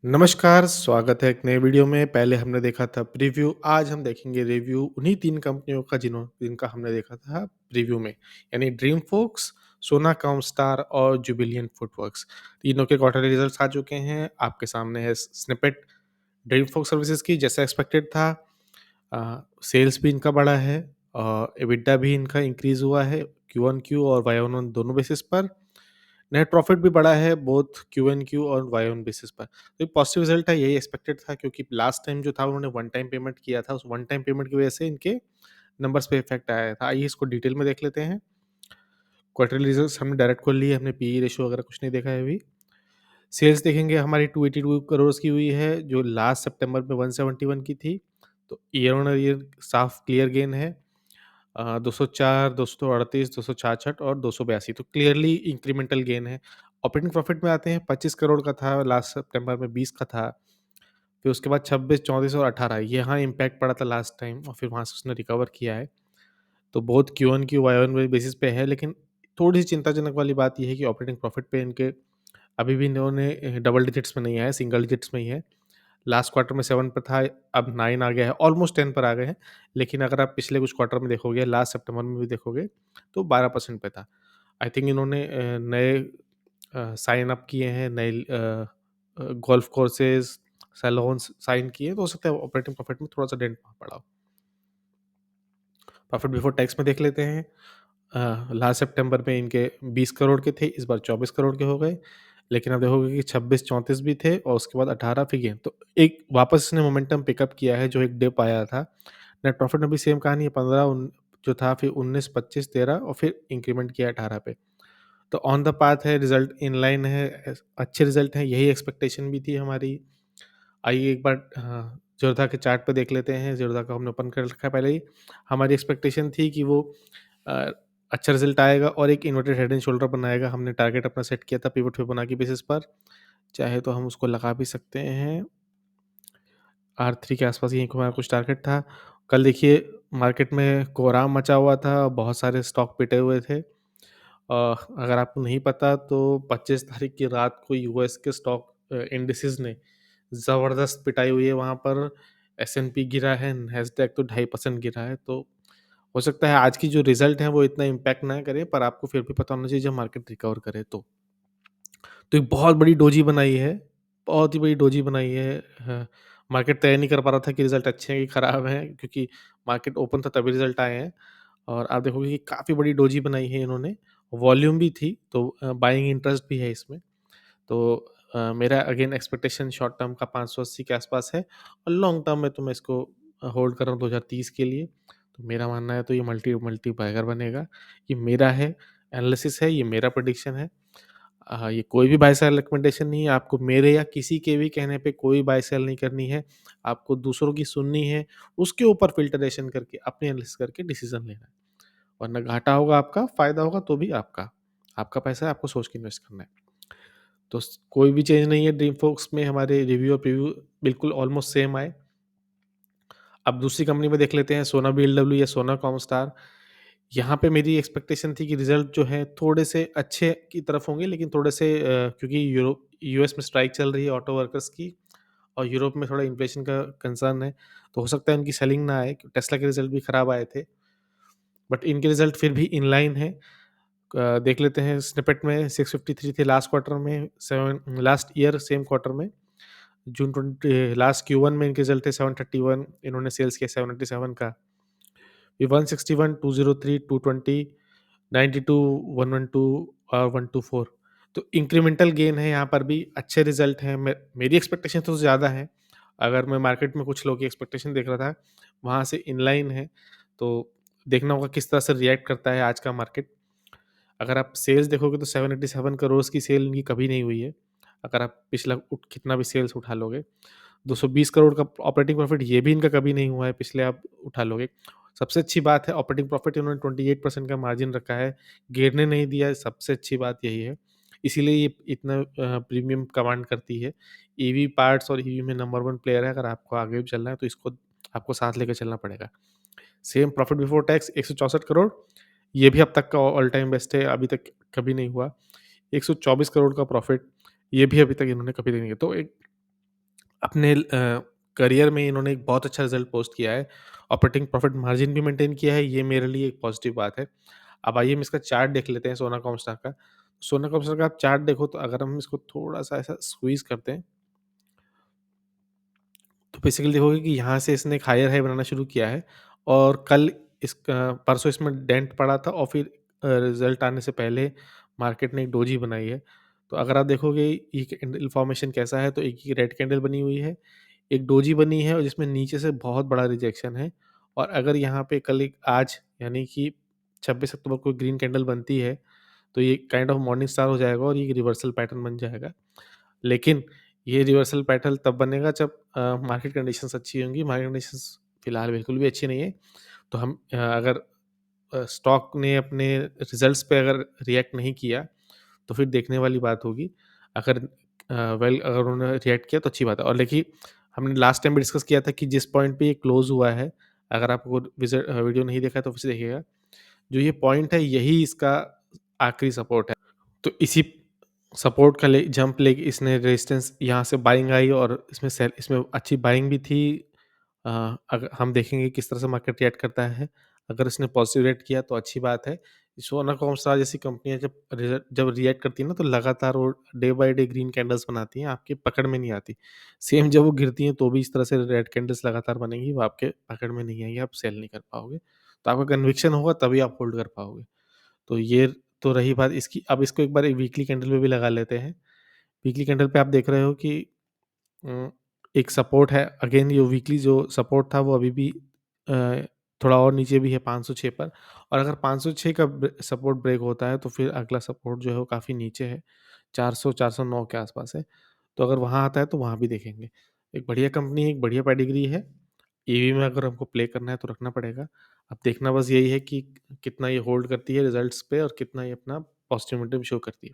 नमस्कार, स्वागत है एक नए वीडियो में। पहले हमने देखा था प्रीव्यू, आज हम देखेंगे रिव्यू उन्हीं 3 कंपनियों का जिनका हमने देखा था प्रीव्यू में, यानी ड्रीमफ़ोक्स, सोना कॉमस्टार और जुबिलिएंट फूडवर्क्स। तीनों के क्वार्टरली रिज़ल्ट्स आ चुके हैं, आपके सामने है स्निपेट ड्रीमफ़ोक्स सर्विसेज़ की जैसा एक्सपेक्टेड था। सेल्स भी इनका बढ़ा है, एबिटा भी इनका इंक्रीज़ हुआ है क्यू-ऑन-क्यू और वाई-ऑन-वाई दोनों बेसिस पर। नेट प्रॉफिट भी बढ़ा है बोथ क्यू-एन-क्यू और वाई-ऑन बेसिस पर। तो एक पॉजिटिव रिजल्ट है, यही एक्सपेक्टेड था क्योंकि लास्ट टाइम जो था उन्होंने वन टाइम पेमेंट किया था, उस वन टाइम पेमेंट की वजह से इनके नंबर्स पे इफेक्ट आया था। आइए इसको डिटेल में देख लेते हैं। क्वार्टरली रिजल्ट्स हमने डायरेक्ट खोल लिए, हमने पीई रेशियो वगैरह कुछ नहीं देखा है अभी। सेल्स देखेंगे हमारी 282 करोड़ की हुई है, जो लास्ट सितंबर में 171 की थी। तो ईयर ऑन ईयर साफ क्लियर गेन है। 204, 238, 266 और 282 तो क्लियरली इंक्रीमेंटल गेन है। ऑपरेटिंग प्रॉफिट में आते हैं, 25 करोड़ का था लास्ट सितंबर में, 20 का था। फिर उसके बाद 26, 34 और 18 यहाँ इम्पैक्ट पड़ा था लास्ट टाइम और फिर वहाँ से उसने रिकवर किया है। तो बहुत Q on Q Y on Y basis पे है, लेकिन थोड़ी सी चिंताजनक वाली बात ये है कि ऑपरेटिंग प्रॉफिट पे इनके अभी भी इन्होंने डबल डिजिट्स में नहीं आया, सिंगल डिजिट्स में ही है। लास्ट क्वार्टर में 7 पर था, अब 9 आ गया है, ऑलमोस्ट 10 पर आ गए हैं। लेकिन अगर आप पिछले कुछ क्वार्टर में देखोगे, लास्ट सितंबर में भी देखोगे, तो 12% पे था। आई थिंक इन्होंने नए साइन अप किए हैं, नए गोल्फ कोर्सेज़, सैलून्स साइन किए, तो हो सकता है ऑपरेटिंग प्रॉफिट में थोड़ा-सा डेंट वहाँ पड़ा हो। प्रॉफिट बिफोर टैक्स में देख लेते हैं। लास्ट सितंबर में इनके 20 करोड़ के थे, इस बार 24 करोड़ के हो गए। लेकिन आप देखोगे कि 26-34 भी थे और उसके बाद 18 फिर गेन। तो एक वापस इसने मोमेंटम पिकअप किया है, जो एक डिप आया था। नेट प्रॉफिट में भी सेम कहानी है, 15 उन जो था, फिर 19, 25, 13 और फिर इंक्रीमेंट किया 18 पे। तो ऑन द पाथ है, रिज़ल्ट इन लाइन है, अच्छे रिज़ल्ट हैं, यही एक्सपेक्टेशन भी थी हमारी। आइए एक बार ज़ीरोधा के चार्ट पे देख लेते हैं। ज़ीरोधा का हमने ओपन कर रखा है पहले ही। हमारी एक्सपेक्टेशन थी कि वो अ, अच्छा रिज़ल्ट आएगा और एक इन्वर्टेड हेड एंड शोल्डर बनाएगा। हमने टारगेट अपना सेट किया था पिवट फिबोनाची बेसिस पर। चाहे तो हम उसको लगा भी सकते हैं। R3 के आस-पास यहीं हमारा कुछ टारगेट था। कल देखिए मार्केट में कोहराम मचा हुआ था, बहुत सारे स्टॉक पिटे हुए थे। अगर आपको नहीं पता तो 25 तारीख की रात को यूएस के स्टॉक इंडिसेस ने ज़बरदस्त पिटाई हुई है वहाँ पर। एस&पी गिरा है, नैस्डैक तो 2.5% गिरा है। तो हो सकता है आज की जो रिज़ल्ट है वो इतना इम्पैक्ट ना करे, पर आपको फिर भी पता होना चाहिए जब मार्केट रिकवर करे तो। तो एक बहुत बड़ी डोजी बनाई है, बहुत ही बड़ी डोजी बनाई है। मार्केट तय नहीं कर पा रहा था कि रिज़ल्ट अच्छे हैं कि खराब हैं, क्योंकि मार्केट ओपन था तभी रिज़ल्ट आए हैं। और आप देखोगे कि काफ़ी बड़ी डोजी बनाई है इन्होंने, वॉल्यूम भी थी, तो बाइंग इंटरेस्ट भी है इसमें। तो मेरा अगेन एक्सपेक्टेशन शॉर्ट टर्म का 580 के आसपास है और लॉन्ग टर्म में तो मैं इसको होल्ड कर रहा हूँ 2030 के लिए। तो मेरा मानना है तो ये मल्टीप्लायर बनेगा। ये मेरा है, एनालिसिस है, ये मेरा प्रेडिक्शन है। ये कोई भी बाय सेल रिकमेंडेशन नहीं है, आपको मेरे या किसी के भी कहने पे कोई बाय सेल नहीं करनी है। आपको दूसरों की सुननी है, उसके ऊपर फ़िल्टरेशन करके, अपनी एनालिसिस करके डिसीज़न लेना है। वरना घाटा होगा आपका, फ़ायदा होगा तो भी आपका। आपका पैसा है, आपको सोच के इन्वेस्ट करना है। तो कोई भी चेंज नहीं है ड्रीम फोक्स में, हमारे रिव्यू और प्रीव्यू बिल्कुल ऑलमोस्ट सेम आए। अब दूसरी कंपनी में देख लेते हैं, सोना बीएलडब्ल्यू या सोना कॉमस्टार। यहाँ पे मेरी एक्सपेक्टेशन थी कि रिजल्ट जो है थोड़े से अच्छे की तरफ होंगे, लेकिन थोड़े से क्योंकि यूएस में स्ट्राइक चल रही है ऑटो वर्कर्स की और यूरोप में थोड़ा इन्फ्लेशन का कंसर्न है, तो हो सकता है उनकी सेलिंग ना आए। टेस्ला के रिजल्ट भी खराब आए थे, बट इनके रिजल्ट फिर भी इन लाइन है। देख लेते हैं स्निपेट में 653 थे लास्ट क्वार्टर में, seven last year same quarter में, जून 20 लास्ट Q1 में इनके रिजल्ट थे 731, इन्होंने सेल्स किया 787 का। ये 161, 203, 220, 92, 112 और 124। तो इंक्रीमेंटल गेन है यहाँ पर भी, अच्छे रिजल्ट हैं। मेरी एक्सपेक्टेशन तो ज़्यादा है। अगर मैं मार्केट में कुछ लोगों की एक्सपेक्टेशन देख रहा था, वहाँ से इनलाइन है। तो देखना होगा किस तरह से रिएक्ट करता है आज का मार्केट। अगर आप सेल्स देखोगे तो 787 करोड़ की सेल इनकी कभी नहीं हुई है। अगर आप पिछला कितना भी सेल्स उठा लोगे, 220 करोड़ का ऑपरेटिंग प्रॉफिट ये भी इनका कभी नहीं हुआ है, पिछले आप उठा लोगे। सबसे अच्छी बात है ऑपरेटिंग प्रॉफिट इन्होंने 28% का मार्जिन रखा है, गिरने नहीं दिया है, सबसे अच्छी बात यही है। इसीलिए ये इतना प्रीमियम कमांड करती है। ईवी पार्ट्स और ईवी में नंबर 1 प्लेयर है, अगर आपको आगे भी चलना है तो इसको आपको साथ लेके चलना पड़ेगा। Same profit before tax 164 crore, ये भी अब तक का ऑल टाइम बेस्ट है, अभी तक कभी नहीं हुआ। 124 करोड़ का प्रॉफिट, ये भी अभी तक इन्होंने कभी नहीं किया। तो एक अपने करियर में इन्होंने एक बहुत अच्छा रिज़ल्ट पोस्ट किया है। ऑपरेटिंग प्रॉफ़िट मार्जिन भी मेंटेन किया है, ये मेरे लिए एक पॉज़िटिव बात है। अब आइए हम इसका चार्ट देख लेते हैं सोना कॉमस्टार का। सोना कॉमस्टार का आप चार्ट देखो तो अगर हम इसको थोड़ा-सा ऐसा स्क्वीज़ करते हैं, तो बेसिकली देखोगे कि यहाँ से इसने एक हायर हाई बनाना शुरू किया है और कल इसका परसों इसमें डेंट पड़ा था और फिर रिज़ल्ट आने से पहले मार्केट ने एक डोजी बनाई है। तो अगर आप देखोगे ये कैंडल फॉर्मेशन कैसा है, तो एक ये रेड कैंडल बनी हुई है, एक डोजी बनी है और जिसमें नीचे से बहुत बड़ा रिजेक्शन है और अगर यहाँ पे कल एक आज यानी कि 26 अक्टूबर को ग्रीन कैंडल बनती है, तो ये काइंड ऑफ मॉर्निंग स्टार हो जाएगा और ये रिवर्सल पैटर्न बन जाएगा। लेकिन ये रिवर्सल पैटर्न तब बनेगा जब मार्केट कंडीशंस अच्छी होंगी, मार्केट कंडीशंस फिलहाल बिल्कुल भी अच्छी नहीं है। तो हम अगर स्टॉक ने अपने रिज़ल्ट्स पे अगर रिएक्ट नहीं किया, तो फिर देखने वाली बात होगी। अगर अगर उन्होंने रिएक्ट किया तो अच्छी बात है और देखिए हमने लास्ट टाइम भी डिस्कस किया था कि जिस पॉइंट पे ये क्लोज़ हुआ है, अगर आपको वीडियो नहीं देखा है तो फिर से देखिएगा। जो ये पॉइंट है यही इसका आखिरी सपोर्ट है। तो इसी सपोर्ट का ले जंप लेके इसने रेजिस्टेंस यहाँ से बाइंग आई और इसमें अच्छी बाइंग भी थी। अगर हम देखेंगे किस तरह से मार्केट रिएक्ट करता है। अगर इसने पॉजिटिव रिएक्ट किया तो अच्छी बात है। सोना कॉमस्टार जैसी कंपनियाँ जब रिएक्ट करती हैं ना तो लगातार वो day by day green candles बनाती हैं, आपकी पकड़ में नहीं आती। सेम जब वो गिरती हैं तो भी इस तरह से रेड कैंडल्स लगातार बनेंगी, वो आपके पकड़ में नहीं आएँगी, आप सेल नहीं कर पाओगे। तो आपका कन्विक्शन होगा तभी आप होल्ड कर पाओगे। तो ये तो रही बात इसकी। अब इसको एक बार एक वीकली कैंडल पे भी लगा लेते हैं। वीकली कैंडल पे आप देख रहे हो कि उम, एक सपोर्ट है। अगेन ये वीकली जो सपोर्ट था वो अभी भी अ, थोड़ा और नीचे भी है 506 पर और अगर 506 का सपोर्ट ब्रेक होता है तो फिर अगला सपोर्ट जो है वो काफ़ी नीचे है। 400-409 के आसपास है। तो अगर वहाँ आता है तो वहाँ भी देखेंगे। एक बढ़िया कंपनी है, एक बढ़िया पेडिग्री है। ईवी में अगर हमको प्ले करना है तो रखना पड़ेगा। अब देखना बस यही है कि कितना ये होल्ड करती है रिज़ल्ट्स पे और कितना ये अपना पॉजिटिव मोमेंटम शो करती है।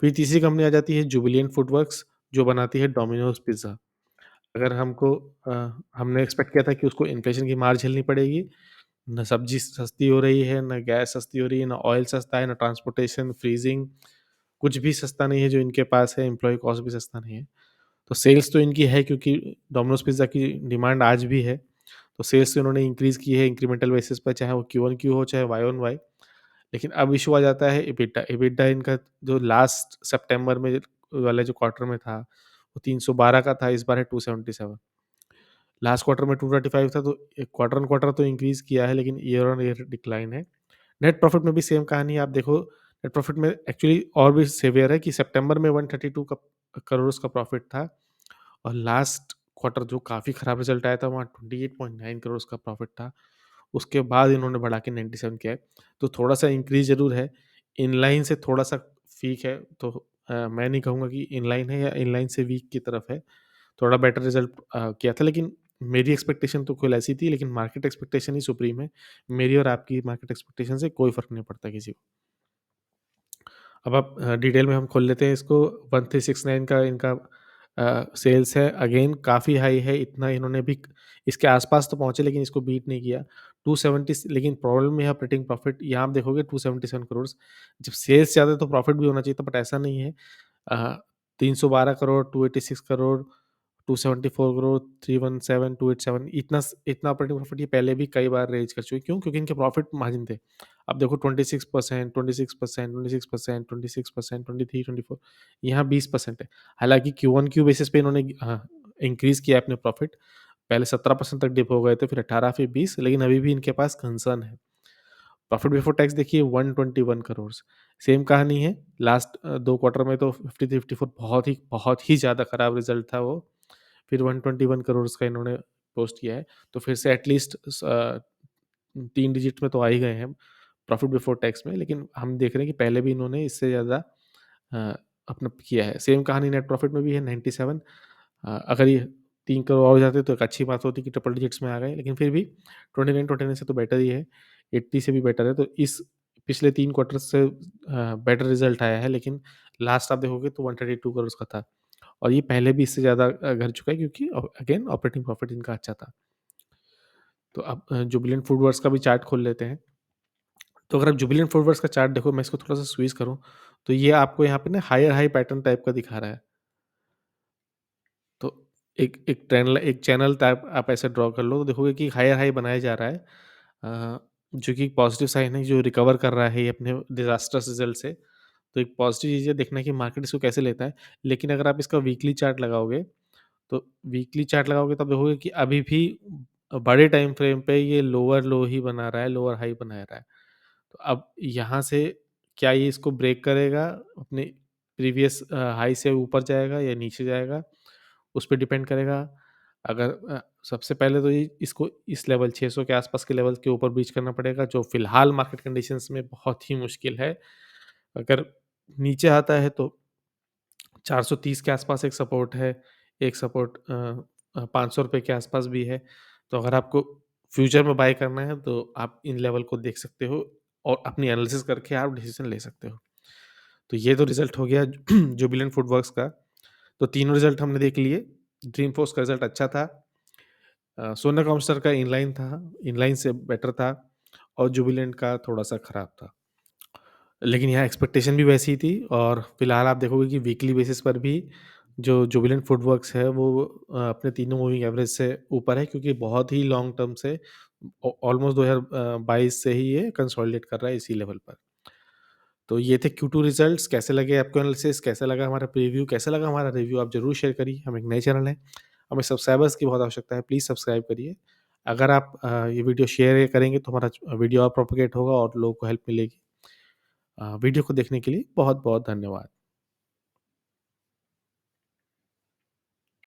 फिर तीसरी कंपनी आ जाती है जुबिलिएंट फूडवर्क्स जो बनाती है डोमिनोज़ पिज़्ज़ा। अगर हमने एक्सपेक्ट किया था कि उसको इन्फ्लेशन की मार झेलनी पड़ेगी, ना सब्ज़ी सस्ती हो रही है, ना गैस सस्ती हो रही है, ना ऑयल सस्ता है, ना ट्रांसपोर्टेशन, फ्रीज़िंग, कुछ भी सस्ता नहीं है जो इनके पास है, एम्प्लॉयी कॉस्ट भी सस्ता नहीं है। तो सेल्स तो इनकी है क्योंकि डोमिनोज़ पिज़्ज़ा की डिमांड आज भी है, तो सेल्स तो इन्होंने इंक्रीज़ की है इंक्रीमेंटल बेसिस पर, चाहे वो क्यू-ऑन-क्यू हो, चाहे वाई-ऑन-वाई। लेकिन अब इश्यू आ जाता है एबिटा। एबिटा इनका जो लास्ट सितंबर में वाले जो क्वार्टर में था, वो 312 का था, इस बार है 277। लास्ट क्वार्टर में 235 था, तो क्वार्टर ऑन क्वार्टर तो इंक्रीज़ किया है, लेकिन ईयर ऑन ईयर डिक्लाइन है। नेट प्रॉफिट में भी सेम कहानी है, आप देखो नेट प्रॉफिट में एक्चुअली और भी सेवियर है कि सितंबर में 132 करोड़ का प्रॉफिट था और लास्ट क्वार्टर जो काफ़ी खराब रिज़ल्ट आया था, वहाँ 28.9 करोड़ का प्रॉफिट था। उसके बाद इन्होंने बढ़ा के 97 किया है, तो थोड़ा-सा इंक्रीज़ ज़रूर है। इनलाइन से थोड़ा-सा वीक है, तो मैं नहीं कहूँगा कि इनलाइन है या इनलाइन से वीक की तरफ है। थोड़ा बेटर रिज़ल्ट किया था, लेकिन मेरी एक्सपेक्टेशन तो कुल ऐसी थी, लेकिन मार्केट एक्सपेक्टेशन ही सुप्रीम है। मेरी और आपकी मार्केट एक्सपेक्टेशन से कोई फ़र्क नहीं पड़ता किसी को। अब आप डिटेल में हम खोल लेते हैं इसको। 1369 का इनका सेल्स है, अगेन काफ़ी हाई है, इतना इन्होंने भी इसके आस-पास तो पहुँचे लेकिन इसको बीट नहीं किया। 270 लेकिन प्रॉब्लम में है ऑपरेटिंग प्रॉफिट, यहाँ आप देखोगे 277 करोड़। जब सेल्स ज़्यादा है तो प्रॉफिट भी होना चाहिए था, बट ऐसा नहीं है। अ, 312 करोड़, 286 करोड़, 274 करोड़, 317, 287, इतना ऑपरेटिंग प्रॉफिट ये पहले भी कई बार रेज़ कर चुके हैं। क्यों? क्योंकि इनके प्रॉफिट मार्जिन थे। अब देखो 26%, 26%, 26%, 26%, 23, 24, यहाँ 20% है। हालाँकि क्यू ऑन क्यू बेसिस पे इन्होंने इंक्रीज़ किया है अपने प्रॉफिट। पहले 17% तक डिप हो गए थे, फिर 18, फिर 20, लेकिन अभी भी इनके पास कंसर्न है। प्रॉफिट बिफोर टैक्स देखिए 121 करोड़। सेम कहानी है, लास्ट 2 क्वार्टर में तो 53-54 बहुत ही ज़्यादा खराब रिज़ल्ट था वो। फिर 121 करोड़ का इन्होंने पोस्ट किया है, तो फिर से एटलीस्ट 3 डिजिट में तो आ ही गए हैं प्रॉफिट बिफोर टैक्स में, लेकिन हम देख रहे हैं कि पहले भी इन्होंने इससे ज़्यादा अ, अपना किया है। सेम कहानी नेट प्रॉफिट में भी है 97। अगर ये 3 करोड़ और हो जाते तो एक अच्छी बात होती कि ट्रिपल डिजिट्स में आ गए, लेकिन फिर भी 29-29 से तो बेटर ही है, 80 से भी बेटर है। तो इस पिछले 3 क्वार्टर से बेटर रिज़ल्ट आया है, लेकिन लास्ट आप देखोगे तो 132 करोड़ का था और ये पहले भी इससे ज़्यादा घर चुका है क्योंकि अगेन ऑपरेटिंग प्रॉफिट इनका अच्छा था। तो अब जुबिलेंट फूडवर्क्स का भी चार्ट खोल लेते हैं। तो अगर आप जुबिलेंट फूडवर्क्स का चार्ट देखो, मैं इसको थोड़ा-सा स्क्वीज़ करूँ, तो ये आपको यहाँ पे ना हायर हाई पैटर्न टाइप का दिखा रहा है। तो एक एक चैनल टाइप आप ऐसे ड्रॉ कर लो, तो देखोगे कि हायर हाई बनाया जा रहा है। जो कि पॉजिटिव साइन है, जो रिकवर कर रहा है ये अपने डिज़ास्टर्स रिज़ल्ट से। तो एक पॉजिटिव चीज़ है, देखना है कि मार्केट इसको कैसे लेता है। लेकिन अगर आप इसका वीकली चार्ट लगाओगे, तो वीकली चार्ट लगाओगे तब देखोगे कि अभी भी बड़े टाइम फ्रेम पे ये लोअर लो ही बना रहा है, लोअर हाई बना रहा है। तो अब यहाँ से क्या ये इसको ब्रेक करेगा, अपने प्रीवियस हाई से ऊपर जाएगा या नीचे जाएगा, उस पे डिपेंड करेगा। अगर सबसे पहले तो ये इसको इस लेवल 600 के आसपास के लेवल के ऊपर ब्रीच करना पड़ेगा, जो फिलहाल मार्केट कंडीशंस में बहुत ही मुश्किल है। अगर नीचे आता है तो 430 के आसपास एक सपोर्ट है, एक सपोर्ट ₹500 के आसपास भी है। तो अगर आपको फ्यूचर में बाय करना है तो आप इन लेवल को देख सकते हो और अपनी एनालिसिस करके आप डिसीज़न ले सकते हो। तो ये तो रिज़ल्ट हो गया जुबिलेंट फूडवर्क्स का। तो तीनों रिज़ल्ट हमने देख लिए। ड्रीम फोर्स का रिज़ल्ट अच्छा था। सोना कॉमस्टर का इनलाइन था, इनलाइन से बेटर था और जुबिलेंट का थोड़ा-सा खराब था। लेकिन यहाँ एक्सपेक्टेशन भी वैसी ही थी और फिलहाल आप देखोगे कि वीकली बेसिस पर भी जो जुबिलेंट फूडवर्क्स है वो अपने तीनों मूविंग एवरेज से ऊपर है, क्योंकि बहुत ही लॉन्ग टर्म से ऑलमोस्ट 2022 से ही ये कंसोलिडेट कर रहा है इसी लेवल पर। तो ये थे Q2 रिजल्ट्स। कैसे लगे आपको एनालिसिस, कैसा लगा हमारा प्रीव्यू, कैसा लगा हमारा रिव्यू, आप ज़रूर शेयर करिए। हम एक नए चैनल हैं, हमें सब्सक्राइबर्स की बहुत आवश्यकता है, प्लीज़ सब्सक्राइब करिए। अगर आप ये वीडियो शेयर करेंगे तो हमारा वीडियो और प्रोपेगेट होगा और लोगों को हेल्प मिलेगी। वीडियो को देखने के लिए बहुत-बहुत धन्यवाद।